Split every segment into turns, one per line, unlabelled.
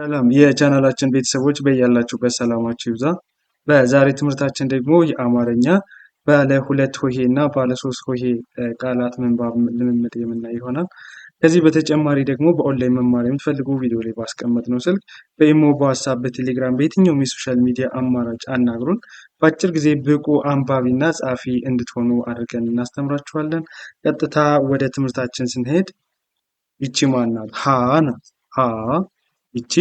ሰላም የቻናላችን ቤተሰቦች በያላችሁበት ሰላማችሁ ይብዛ። በዛሬ ትምህርታችን ደግሞ የአማርኛ ባለ ሁለት ሆሄ እና ባለ ሶስት ሆሄ ቃላት ምንባብ ልምምድ የምናይ ይሆናል። ከዚህ በተጨማሪ ደግሞ በኦንላይን መማር የምትፈልጉ ቪዲዮ ላይ ባስቀመጥነው ስልክ በኢሞ፣ በዋትስአፕ፣ በቴሌግራም በየትኛውም የሶሻል ሚዲያ አማራጭ አናግሩን። በአጭር ጊዜ ብቁ አንባቢና ጸሐፊ እንድትሆኑ አድርገን እናስተምራችኋለን። ቀጥታ ወደ ትምህርታችን ስንሄድ ይቺ ማን ናት? ሀ ናት። ሀ ይቺ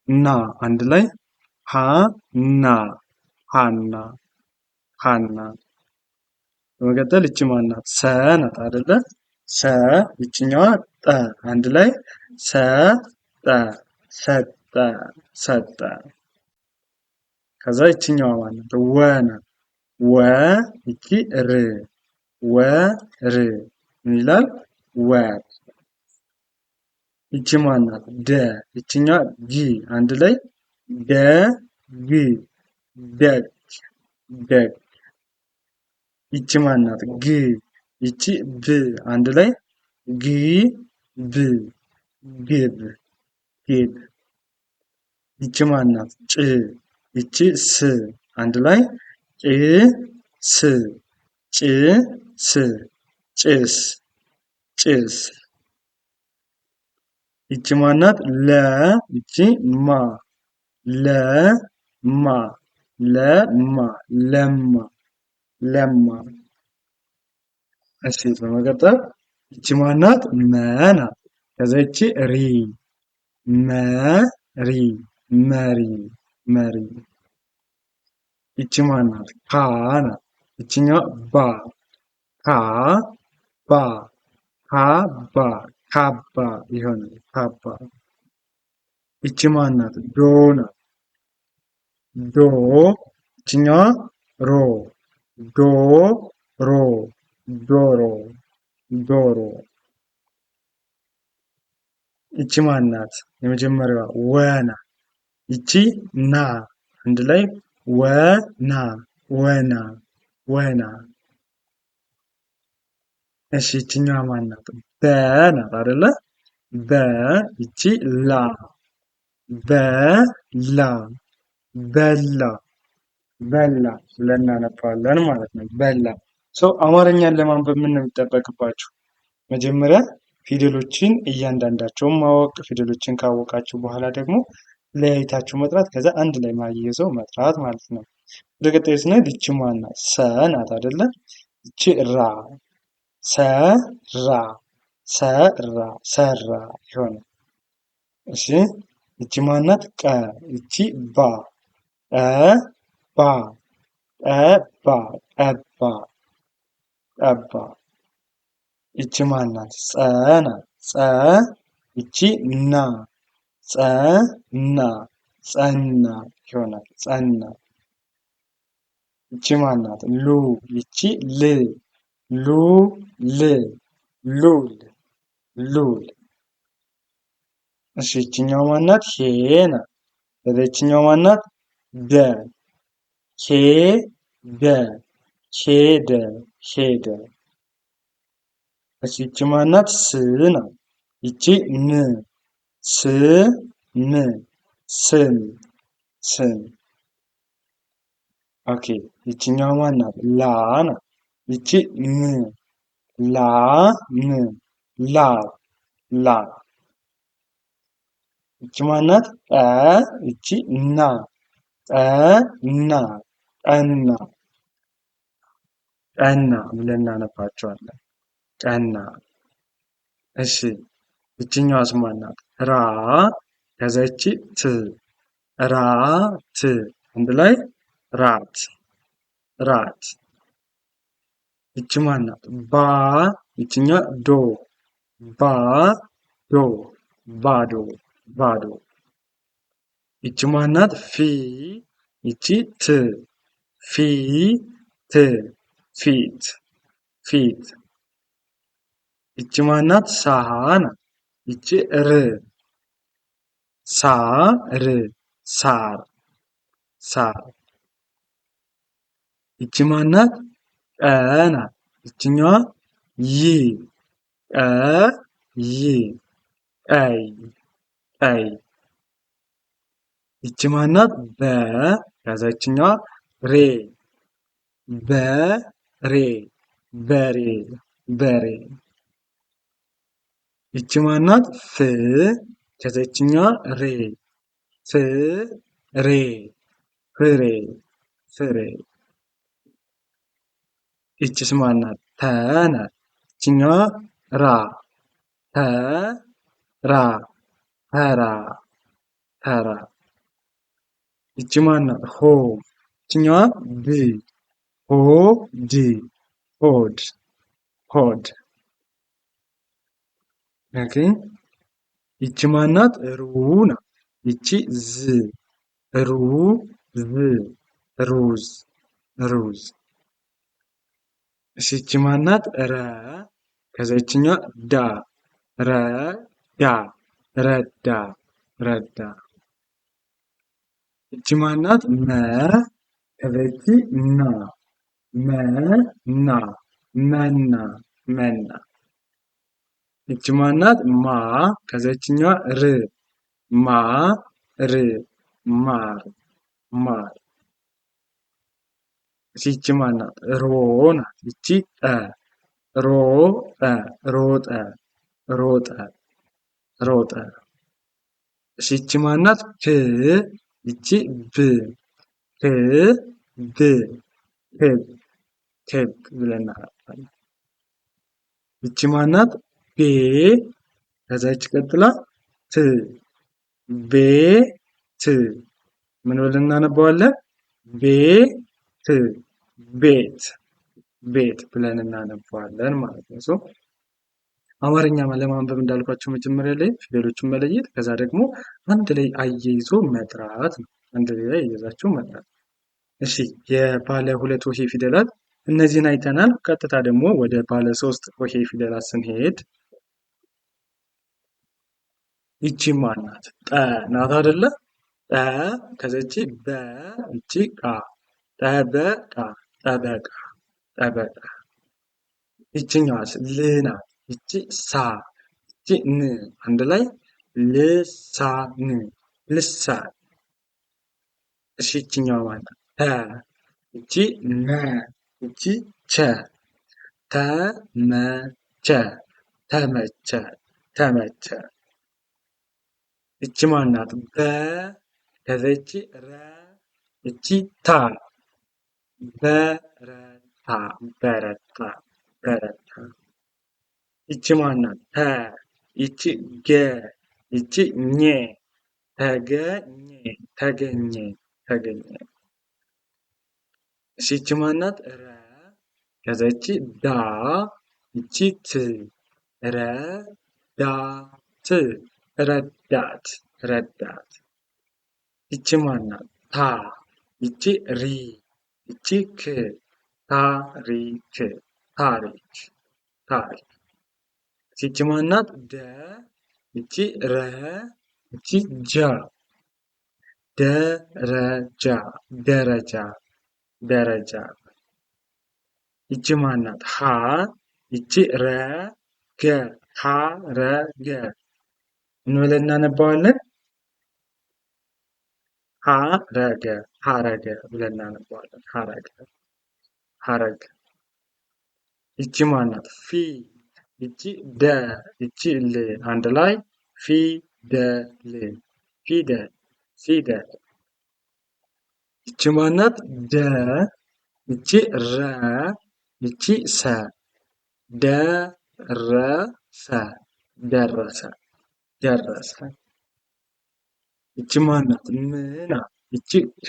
ና አንድ ላይ ሀና ሀና ሀና። በመቀጠል ይቺ ማን ናት? ሰ ናት አይደለ? ሰ ይቺኛዋ ጠ አንድ ላይ ሰጠ ሰጠ ሰጠ። ከዛ ይቺኛዋ ማን ናት? ወ ናት። ወ ይቺ ር ወር ምን ይላል? ወር። ይቺ ማን ናት? ደ ይቺኛዋ ጊ አንድ ላይ ደግ ደግ ደግ። ይቺ ማን ናት? ግ ይቺ ብ አንድ ላይ ግብ ግብ ግብ። ይቺ ማን ናት? ጭ ይቺ ስ አንድ ላይ ጭስ ጭስ ጭስ ጭስ። ይቺ ማን ናት? ለ ይቺ ማ ለማ ለማ ለማ ለማ። እሺ በመቀጠል ይቺ ማን ናት? መ ናት። ከዛ ይቺ ሪ መሪ መሪ መሪ። ይቺ ማን ናት? ካ ናት። ይቺኛዋ ባ ካባ ካባ ካባ ይሆናል ካባ። ይቺ ማን ናት? ዶ ናት። ዶ ይቺኛዋ ሮ ዶሮ ዶሮ ዶሮ። ይቺ ማን ናት? የመጀመሪያዋ ወ ናት። ይቺ ና አንድ ላይ ወና ወና ወና። እሺ ይቺኛዋ ማን ናት? በ ናት አይደለ? በ ይቺ ላ በላ በላ በላ ብለን እናነባዋለን ማለት ነው። በላ። አማርኛን ለማንበብ ምን ነው የሚጠበቅባችሁ? መጀመሪያ ፊደሎችን እያንዳንዳቸውን ማወቅ። ፊደሎችን ካወቃችሁ በኋላ ደግሞ ለያይታችሁ መጥራት፣ ከዛ አንድ ላይ ማያይዘው መጥራት ማለት ነው። ወደ ቀጣዩ ስንሄድ ይቺ ማን ናት? ሰ ናት አይደለ? ይቺ ራ ሰራ ሰራ ሰራ ይሆናል። እሺ ይቺ ማን ናት? ቀ ይቺ ባ ቀባ ቀባ ቀባ ቀባ። ይቺ ማን ናት? ጸ ናት። ጸ ይቺ ና ጸና ጸና ይሆናል ጸና። ይቺ ማን ናት? ሉ ይቺ ል ሉል ሉል ሉል። እሺ ይቺኛው ማን ናት? ሄ ናት። ይቺኛው ማን ናት? ደ ሄደ ሄደ ሄደ። እሺ ይቺ ማን ናት? ስ ናት። ይቺ ን ስም ስም ስም። ኦኬ ይቺኛው ማን ናት? ላ ናት። ይቺ ም ላም ላም ላም። ይቺ ማን ናት? ጠ ይቺ ና ጠና ጠና ጠና ብለን እናነባቸዋለን። ጠና። እሺ ይቺኛዋስ ማን ናት? ራ ከዛ ይቺ ት ራት አንድ ላይ ራት ራት። ይቺ ማን ናት? ባ ይቺኛዋ ዶ ባዶ ባዶ ባዶ። ይቺ ማን ናት? ፊ ይቺ ት ፊት ፊት ፊት። ይቺ ማን ናት? ሳ ናት። ይቺ ር ሳር ሳር ሳር። ይቺ ማን ናት? ቀ ናት። ይቺኛዋ ይ ቀይ ቀይ ቀይ። ይቺ ማናት? በ ከዛችኛዋ ሬ በሬ በሬ በሬ። ይቺ ማናት? ፍ ከዛችኛዋ ሬ ፍሬ ፍሬ ፍሬ። ይቺስ ማናት? ተ ናት። ይቺኛዋ ራ ተራ ተራ ተራ። ይቺ ማናት? ሆ ይቺኛዋ ድ ሆድ ሆድ ሆድ። ኦኬ ይቺ ማናት? ሩ ናት። ይቺ ዝ ሩዝ ሩዝ ሩዝ። እሺ ይቺ ማናት? ረ ከዛ ይቺኛዋ ዳ ረዳ ረዳ ረዳ። ይቺ ማናት? መ ከዛ ይቺ ና መና መና መና። ይቺ ማናት? ማ ከዛ ይቺኛዋ ር ማር ማር ማር። ይቺ ማናት? ሮ ናት። ይቺ ጠ ሮጠ ሮጠ ሮጠ ሮጠ። እሺ ይቺ ማናት? ፕ ይቺ ብ ብ ክብ ብለን እናነባለን። ይቺ ማናት? ቤ ከዛ ይቺ ቀጥላ ት ቤት ምን ብለን እናነባዋለን? ቤት ቤት ቤት ብለን እናነባዋለን ማለት ነው። አማርኛ ለማንበብ እንዳልኳቸው መጀመሪያ ላይ ፊደሎችን መለየት ከዛ ደግሞ አንድ ላይ አያይዞ መጥራት ነው። አንድ ላይ አያይዛችሁ መጥራት። እሺ የባለ ሁለት ሆሄ ፊደላት እነዚህን አይተናል። ቀጥታ ደግሞ ወደ ባለ ሶስት ሆሄ ፊደላት ስንሄድ ይቺ ማናት? ጠ ናት አይደለ? ጠ ከዚች በ ይቺ ቃ ጠበቃ ጠበቃ ጠበቃ። ይቺኛዋስ? ል ናት። ይቺ ሳ ይቺ ን አንድ ላይ ልሳን ልሳን። እሺ ይቺኛዋ ማናት? ተ ይቺ መ ይቺ ቸ ተመቸ ተመቸ ተመቸ። ይቺ ማናት? በ ከዛ ይቺ ረ ይቺ ታ በረታ በረታ በረታ። ይቺ ማናት? ተ ይቺ ገ ይቺ ኘ ተገኘ ተገኘ ተገኘ። እሺ ይቺ ማናት? ረ ከዛ ይቺ ዳ ይቺ ት ረዳት ረዳት ረዳት። ይቺ ማናት? ታ ይቺ ሪ ይቺ ክ ታሪክ ታሪክ ታሪክ። ይቺ ማናት? ደ ይቺ ረ ይቺ ጃ ደረጃ ደረጃ ደረጃ። ይቺ ማናት? ሀ ይቺ ረ ገ ሀረገ ምን ብለን እናነባዋለን? ሀረገ ሀረገ ብለን እናነባዋለን። ሀረገ ሀረግ። ይቺ ማናት? ፊ ይቺ ደ ይቺ ል አንድ ላይ ፊደል ፊደል ፊደል። ይቺ ማናት? ደ ይቺ ረ ይቺ ሰ ደረሰ ደረሰ ደረሰ። ይቺ ማናት? ም ናት። ይቺ ክ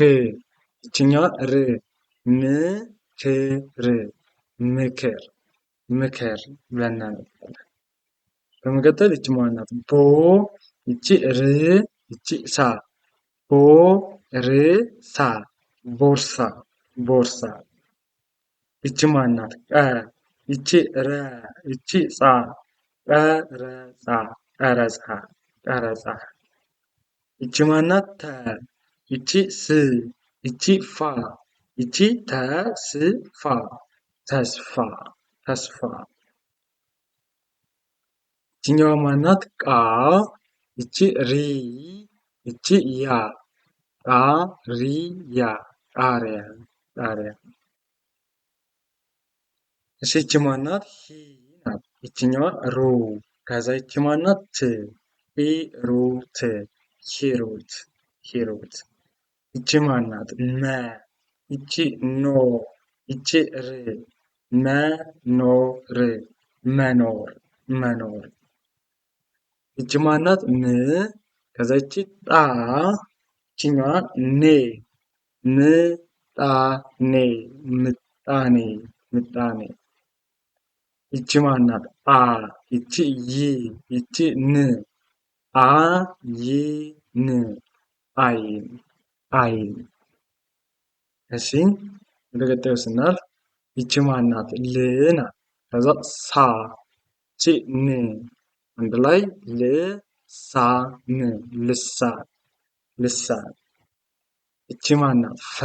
ይቺኛዋ ር ምክር ምክር ምክር ብለን እናነባለን። በመቀጠል ይቺ ማናት? ቦ ይቺ ር ይቺ ሳ ቦርሳ ቦርሳ ቦርሳ። ይቺ ማናት? ቀ ይቺ ረ ይቺ ጻ ቀረጻ ቀረጻ ቀረጻ። ይቺ ማናት? ተ ይቺ ስ ይቺ ፋ ይቺ ተስፋ ተስፋ ተስፋ። ይቺኛዋ ማናት? ቃ ይቺ ሪ ይቺ ያ ቃሪያ ቃሪያ ቃሪያ። እሺ ይቺ ማናት? ሂ ናት። ይችኛዋ ሩ ከዛ ይቺ ማናት? ት ሂሩት ሂሩት ሂሩት። ይቺ ማናት? መ ይቺ ኖ ይቺ ር መኖር መኖር መኖር። ይቺ ማናት? ም ከዛ ይቺ ጣ ይችኛዋ ኔ ምጣኔ ምጣኔ ምጣኔ። ይቺ ማናት? አ ይቺ ይ ይቺ ን አይን አይን አይን። እሺ ወደ ቀጣዩ ስናልፍ ይቺ ማናት? ል ናት። ከዛ ሳ ይቺ ን አንድ ላይ ልሳን ልሳን ልሳን። ይቺ ማናት? ፈ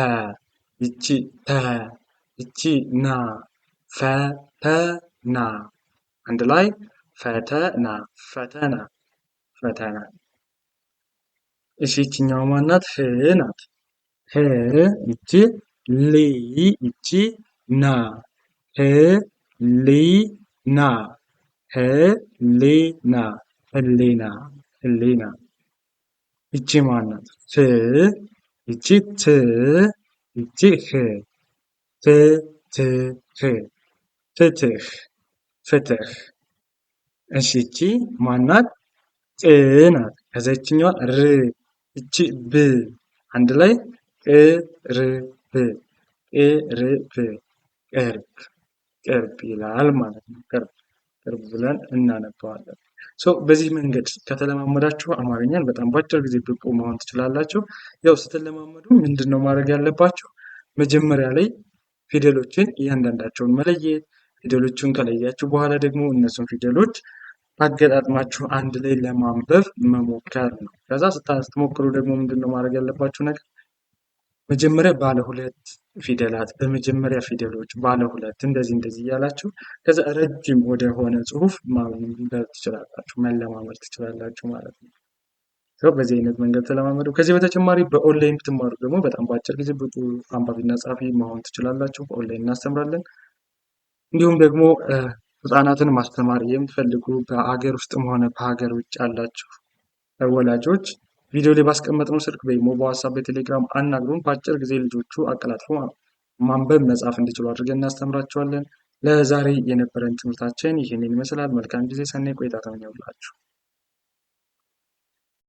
ይቺ ተ ይቺ ና ፈተና አንድ ላይ ፈተና ፈተና ፈተና። እሺ ይቺኛዋ ማናት? ህ ናት። ህ ይቺ ሊ ይቺ ና ህሊና ህሊና ህሊና ህሊና። ይቺ ማናት? ፍ ይቺ ት ይቺ ህ ፍትህ ፍትህ ፍትህ። እሺ ይቺ ማናት? ጥ ናት። ከዛ ይችኛዋ ር ይቺ ብ አንድ ላይ ቅርብ ቅርብ ቅርብ ቅርብ ይላል ማለት ነው። ቅርብ ቅርብ ብለን እናነባዋለን። በዚህ መንገድ ከተለማመዳችሁ አማርኛን በጣም በአጭር ጊዜ ብቁ መሆን ትችላላችሁ። ያው ስትለማመዱ ምንድነው ማድረግ ያለባችሁ? መጀመሪያ ላይ ፊደሎችን እያንዳንዳቸውን መለየት፣ ፊደሎቹን ከለያችሁ በኋላ ደግሞ እነሱን ፊደሎች አገጣጥማችሁ አንድ ላይ ለማንበብ መሞከር ነው። ከዛ ስትሞክሩ ደግሞ ምንድነው ማድረግ ያለባችሁ ነገር መጀመሪያ ባለ ሁለት ፊደላት በመጀመሪያ ፊደሎች ባለ ሁለት እንደዚህ እያላችሁ ከዛ ረጅም ወደ ሆነ ጽሁፍ ማንበብ ትችላላችሁ፣ መለማመድ ትችላላችሁ ማለት ነው። በዚህ አይነት መንገድ ተለማመዱ። ከዚህ በተጨማሪ በኦንላይን ብትማሩ ደግሞ በጣም በአጭር ጊዜ ብቁ አንባቢና ጸሐፊ መሆን ትችላላችሁ። በኦንላይን እናስተምራለን። እንዲሁም ደግሞ ህጻናትን ማስተማር የምትፈልጉ በአገር ውስጥም ሆነ በሀገር ውጭ ያላችሁ ወላጆች ቪዲዮ ላይ ባስቀመጥነው ስልክ በኢሞ፣ በዋትስአፕ፣ በቴሌግራም አናግሩን። በአጭር ጊዜ ልጆቹ አቀላጥፎ ማንበብ መጻፍ እንዲችሉ አድርገን እናስተምራቸዋለን። ለዛሬ የነበረን ትምህርታችን ይህንን ይመስላል። መልካም ጊዜ፣ ሰናይ ቆይታ ተመኘሁላችሁ።